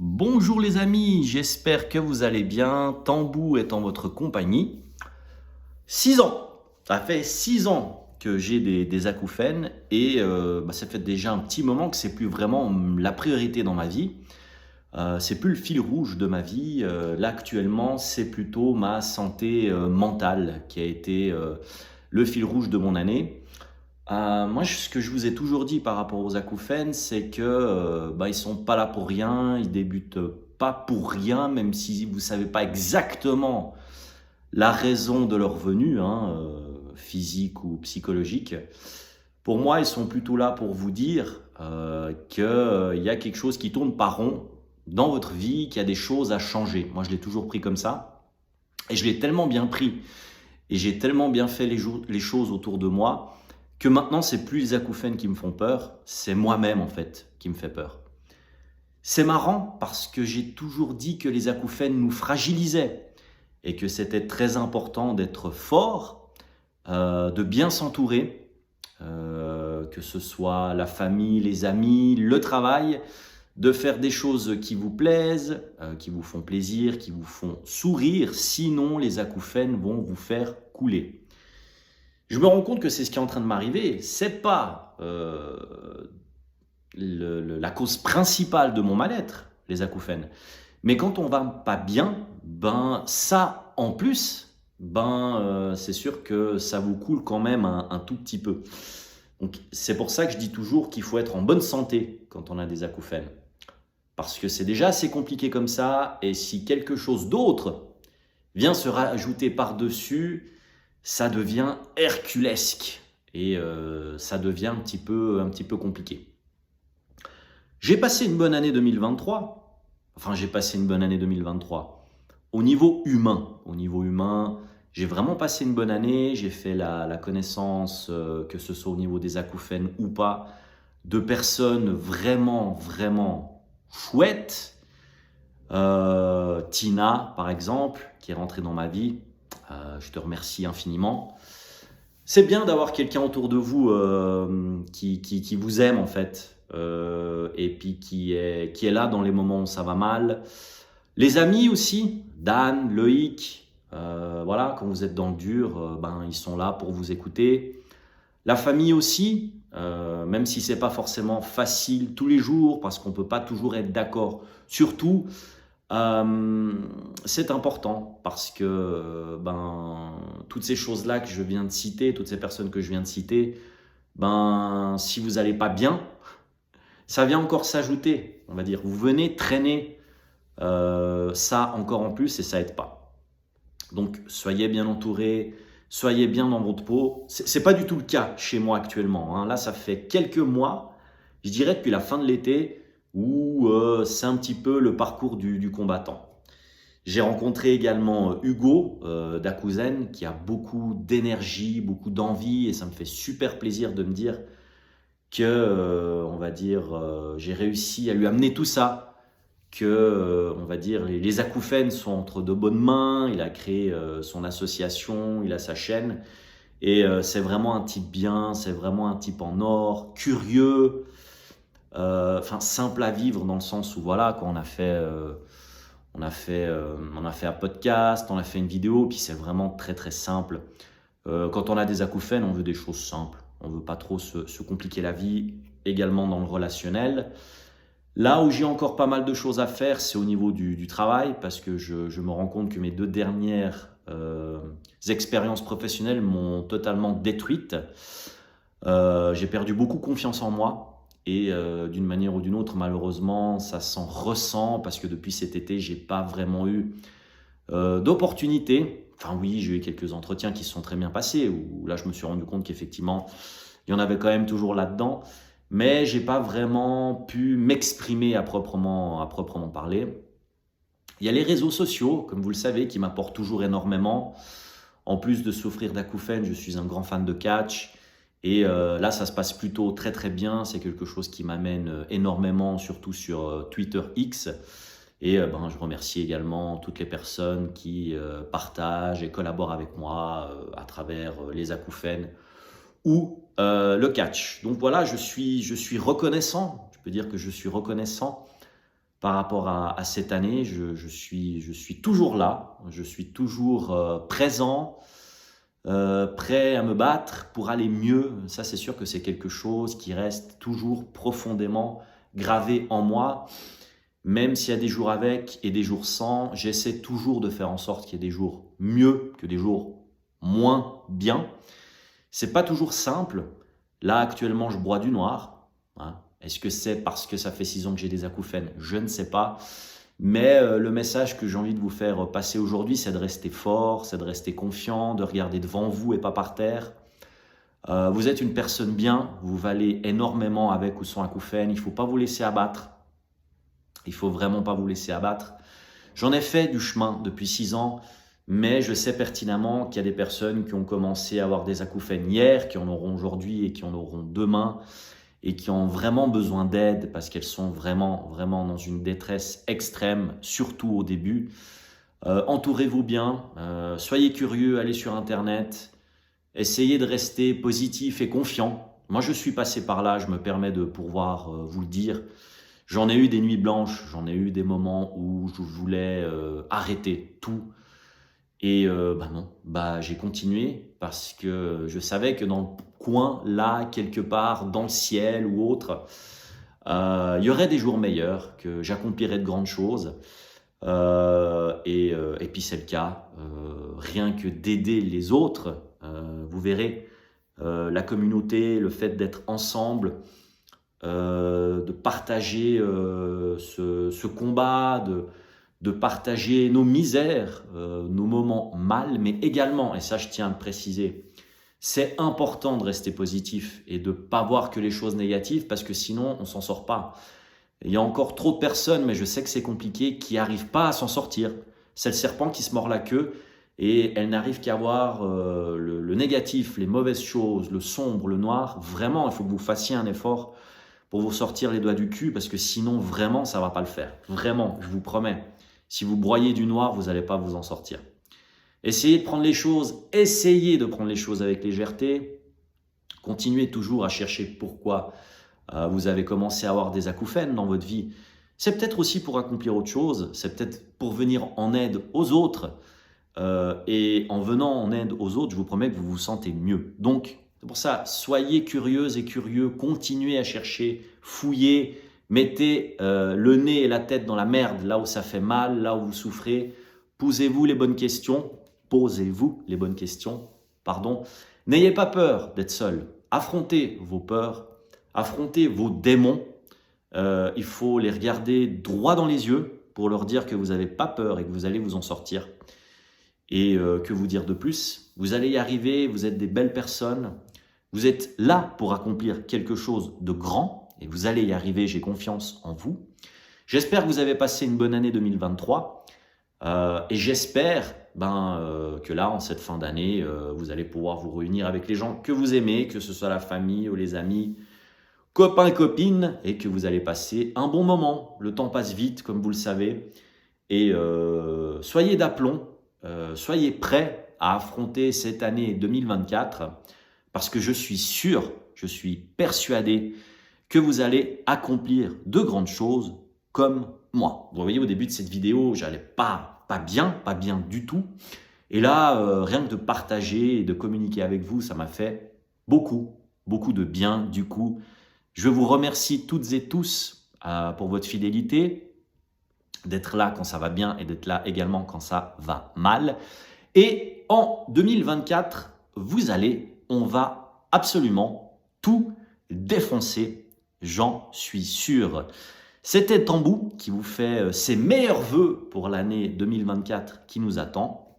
Bonjour les amis, j'espère que vous allez bien. Tambou est en votre compagnie. 6 ans, ça fait 6 ans que j'ai des acouphènes et ça fait déjà un petit moment que c'est plus vraiment la priorité dans ma vie. C'est plus le fil rouge de ma vie. Là actuellement, c'est plutôt ma santé mentale qui a été le fil rouge de mon année. Moi, ce que je vous ai toujours dit par rapport aux acouphènes, c'est que ils sont pas là pour rien, ils débutent pas pour rien, même si vous savez pas exactement la raison de leur venue, hein, physique ou psychologique. Pour moi, ils sont plutôt là pour vous dire qu'il y a quelque chose qui tourne pas rond dans votre vie, qu'il y a des choses à changer. Moi, je l'ai toujours pris comme ça, et je l'ai tellement bien pris, et j'ai tellement bien fait les choses autour de moi que maintenant, c'est plus les acouphènes qui me font peur, c'est moi-même en fait qui me fait peur. C'est marrant parce que j'ai toujours dit que les acouphènes nous fragilisaient et que c'était très important d'être fort, de bien s'entourer, que ce soit la famille, les amis, le travail, de faire des choses qui vous plaisent, qui vous font plaisir, qui vous font sourire, sinon les acouphènes vont vous faire couler. Je me rends compte que c'est ce qui est en train de m'arriver. C'est pas la cause principale de mon mal-être, les acouphènes. Mais quand on va pas bien, ça en plus, c'est sûr que ça vous coule quand même un tout petit peu. Donc c'est pour ça que je dis toujours qu'il faut être en bonne santé quand on a des acouphènes. Parce que c'est déjà assez compliqué comme ça, et si quelque chose d'autre vient se rajouter par-dessus, ça devient herculesque et ça devient un petit peu compliqué. J'ai passé une bonne année 2023, enfin j'ai passé une bonne année 2023 au niveau humain. Au niveau humain, j'ai vraiment passé une bonne année, j'ai fait la connaissance, que ce soit au niveau des acouphènes ou pas, de personnes vraiment, vraiment chouettes. Tina, par exemple, qui est rentrée dans ma vie, je te remercie infiniment. C'est bien d'avoir quelqu'un autour de vous qui vous aime en fait, et puis qui est là dans les moments où ça va mal. Les amis aussi, Dan, Loïc, voilà, quand vous êtes dans le dur, ils sont là pour vous écouter. La famille aussi, même si c'est pas forcément facile tous les jours, parce qu'on peut pas toujours être d'accord. Surtout, c'est important parce que toutes ces choses-là que je viens de citer, toutes ces personnes que je viens de citer, si vous n'allez pas bien, ça vient encore s'ajouter, on va dire. Vous venez traîner ça encore en plus et ça aide pas. Donc soyez bien entourés, soyez bien dans votre peau. C'est pas du tout le cas chez moi actuellement, hein. Là, ça fait quelques mois, je dirais depuis la fin de l'été, où c'est un petit peu le parcours du combattant. J'ai rencontré également Hugo d'Akouzen qui a beaucoup d'énergie, beaucoup d'envie et ça me fait super plaisir de me dire que, on va dire, j'ai réussi à lui amener tout ça, que, on va dire, les acouphènes sont entre de bonnes mains. Il a créé son association, il a sa chaîne et c'est vraiment un type bien, c'est vraiment un type en or, curieux, simple à vivre dans le sens où voilà, quand on a fait un podcast, on a fait une vidéo, puis c'est vraiment très très simple. Quand on a des acouphènes, on veut des choses simples. On veut pas trop se compliquer la vie, également dans le relationnel. Là où j'ai encore pas mal de choses à faire, c'est au niveau du travail, parce que je me rends compte que mes 2 dernières expériences professionnelles m'ont totalement détruite. J'ai perdu beaucoup confiance en moi et d'une manière ou d'une autre, malheureusement, ça s'en ressent parce que depuis cet été, j'ai pas vraiment eu d'opportunités. Enfin oui, j'ai eu quelques entretiens qui se sont très bien passés où là, je me suis rendu compte qu'effectivement, il y en avait quand même toujours là-dedans, mais j'ai pas vraiment pu m'exprimer à proprement parler. Il y a les réseaux sociaux, comme vous le savez, qui m'apportent toujours énormément. En plus de souffrir d'acouphènes, je suis un grand fan de catch. Et là, ça se passe plutôt très très bien. C'est quelque chose qui m'amène énormément, surtout sur Twitter X. Et je remercie également toutes les personnes qui partagent et collaborent avec moi à travers les acouphènes ou le catch. Donc voilà, je suis reconnaissant. Je peux dire que je suis reconnaissant par rapport à cette année. Je suis toujours là, je suis toujours présent, prêt à me battre pour aller mieux. Ça, c'est sûr que c'est quelque chose qui reste toujours profondément gravé en moi. Même s'il y a des jours avec et des jours sans, j'essaie toujours de faire en sorte qu'il y ait des jours mieux que des jours moins bien. C'est pas toujours simple. Là, actuellement, je bois du noir. Hein. Est-ce que c'est parce que ça fait 6 ans que j'ai des acouphènes? Je ne sais pas. Mais le message que j'ai envie de vous faire passer aujourd'hui, c'est de rester fort, c'est de rester confiant, de regarder devant vous et pas par terre. Vous êtes une personne bien, vous valez énormément avec ou sans acouphènes. Il ne faut pas vous laisser abattre. Il ne faut vraiment pas vous laisser abattre. J'en ai fait du chemin depuis 6 ans, mais je sais pertinemment qu'il y a des personnes qui ont commencé à avoir des acouphènes hier, qui en auront aujourd'hui et qui en auront demain, et qui ont vraiment besoin d'aide parce qu'elles sont vraiment dans une détresse extrême, surtout au début. Entourez-vous bien, soyez curieux, allez sur Internet, essayez de rester positif et confiant. Moi, je suis passé par là, je me permets de pouvoir vous le dire. J'en ai eu des nuits blanches, j'en ai eu des moments où je voulais arrêter tout. Et non, j'ai continué parce que je savais que dans le coin, là, quelque part, dans le ciel ou autre, il y aurait des jours meilleurs, que j'accomplirais de grandes choses. Et puis c'est le cas, rien que d'aider les autres, vous verrez, la communauté, le fait d'être ensemble, de partager ce combat, de partager nos misères, nos moments mal, mais également, et ça je tiens à le préciser, c'est important de rester positif et de ne pas voir que les choses négatives parce que sinon on ne s'en sort pas. Il y a encore trop de personnes, mais je sais que c'est compliqué, qui n'arrivent pas à s'en sortir. C'est le serpent qui se mord la queue et elles n'arrivent qu'à voir le négatif, les mauvaises choses, le sombre, le noir. Vraiment, il faut que vous fassiez un effort pour vous sortir les doigts du cul parce que sinon, vraiment, ça ne va pas le faire. Vraiment, je vous promets. Si vous broyez du noir, vous n'allez pas vous en sortir. Essayez de prendre les choses avec légèreté. Continuez toujours à chercher pourquoi vous avez commencé à avoir des acouphènes dans votre vie. C'est peut-être aussi pour accomplir autre chose, c'est peut-être pour venir en aide aux autres. Et en venant en aide aux autres, je vous promets que vous vous sentez mieux. Donc, c'est pour ça, soyez curieuses et curieux, continuez à chercher, fouillez, mettez le nez et la tête dans la merde, là où ça fait mal, là où vous souffrez. Posez-vous les bonnes questions. N'ayez pas peur d'être seul. Affrontez vos peurs, affrontez vos démons. Il faut les regarder droit dans les yeux pour leur dire que vous n'avez pas peur et que vous allez vous en sortir. Et que vous dire de plus? Vous allez y arriver, vous êtes des belles personnes. Vous êtes là pour accomplir quelque chose de grand et vous allez y arriver, j'ai confiance en vous. J'espère que vous avez passé une bonne année 2023 et j'espère que là, en cette fin d'année, vous allez pouvoir vous réunir avec les gens que vous aimez, que ce soit la famille ou les amis, copains, copines, et que vous allez passer un bon moment. Le temps passe vite, comme vous le savez, et soyez d'aplomb, soyez prêts à affronter cette année 2024, parce que je suis sûr, je suis persuadé que vous allez accomplir de grandes choses comme moi. Vous voyez, au début de cette vidéo, j'allais pas bien du tout. Et là, rien que de partager et de communiquer avec vous, ça m'a fait beaucoup de bien. Du coup, je vous remercie toutes et tous pour votre fidélité, d'être là quand ça va bien et d'être là également quand ça va mal. Et en 2024, on va absolument tout défoncer, j'en suis sûr. C'était Tambou qui vous fait ses meilleurs vœux pour l'année 2024 qui nous attend.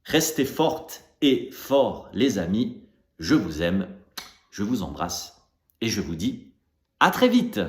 Restez fortes et forts les amis, je vous aime, je vous embrasse et je vous dis à très vite.